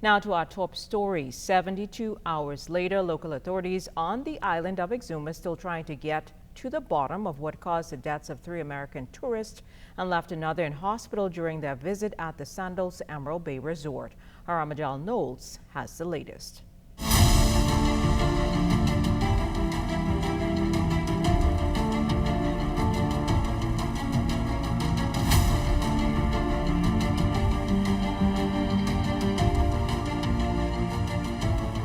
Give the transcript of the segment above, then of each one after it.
Now to our top story. 72 hours later, local authorities on the island of Exuma still trying to get to the bottom of what caused the deaths of 3 American tourists and left another in hospital during their visit at the Sandals Emerald Bay Resort. Our Amajal Knowles has the latest.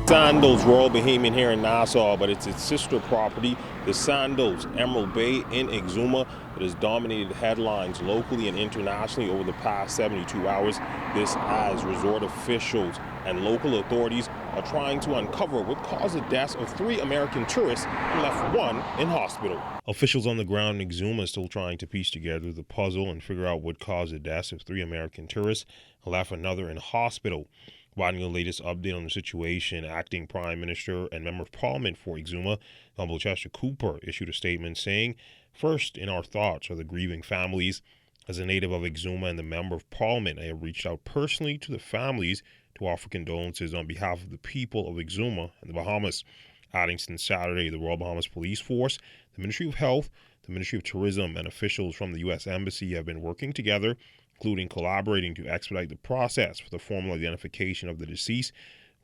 Sandals Royal Bahamian here in Nassau, but it's its sister property, the Sandals Emerald Bay in Exuma, that has dominated headlines locally and internationally over the past 72 hours. This as resort officials and local authorities are trying to uncover what caused the deaths of 3 American tourists and left 1 in hospital. Officials on the ground in Exuma are still trying to piece together the puzzle and figure out what caused the deaths of 3 American tourists and left another in hospital. Providing the latest update on the situation, Acting Prime Minister and Member of Parliament for Exuma, Honorable Chester Cooper, issued a statement saying, "First in our thoughts are the grieving families. As a native of Exuma and the Member of Parliament, I have reached out personally to the families to offer condolences on behalf of the people of Exuma and the Bahamas." Adding, since Saturday, the Royal Bahamas Police Force, the Ministry of Health, the Ministry of Tourism, and officials from the U.S. Embassy have been working together, including collaborating to expedite the process for the formal identification of the deceased.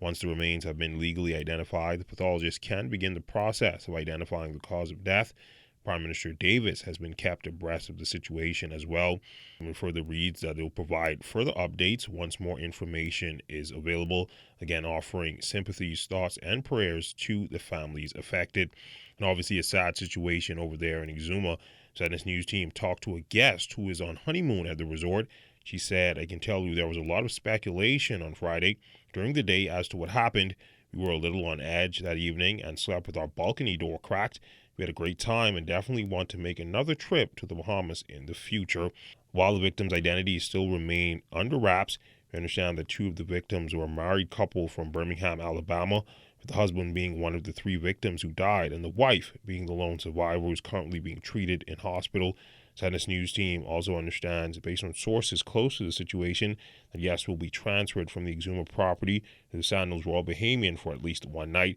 Once the remains have been legally identified, the pathologists can begin the process of identifying the cause of death. Prime Minister Davis has been kept abreast of the situation as well. And further reads that they will provide further updates once more information is available, again offering sympathies, thoughts, and prayers to the families affected. And obviously a sad situation over there in Exuma. Sandals News team talked to a guest who is on honeymoon at the resort. She said, "I can tell you there was a lot of speculation on Friday during the day as to what happened. We were a little on edge that evening and slept with our balcony door cracked. We had a great time and definitely want to make another trip to the Bahamas in the future." While the victims' identities still remain under wraps, we understand that 2 of the victims were a married couple from Birmingham, Alabama, with the husband being one of the 3 victims who died and the wife being the lone survivor who is currently being treated in hospital. Sandals News team also understands, based on sources close to the situation, that guests will be transferred from the Exuma property to the Sandals Royal Bahamian for at least 1 night.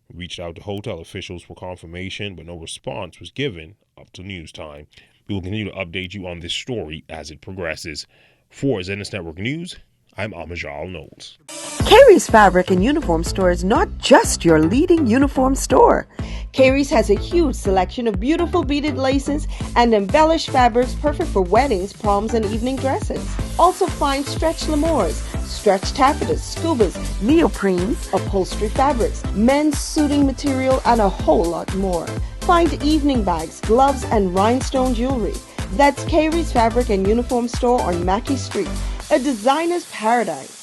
We reached out to hotel officials for confirmation, but no response was given up to news time. We will continue to update you on this story as it progresses. For Sandals Network News, I'm Amajal Knowles. Carey's Fabric and Uniform Store is not just your leading uniform store. Carey's has a huge selection of beautiful beaded laces and embellished fabrics perfect for weddings, proms, and evening dresses. Also find stretch lemurs, stretch taffetas, scubas, neoprenes, upholstery fabrics, men's suiting material, and a whole lot more. Find evening bags, gloves, and rhinestone jewelry. That's Carey's Fabric and Uniform Store on Mackey Street, a designer's paradise.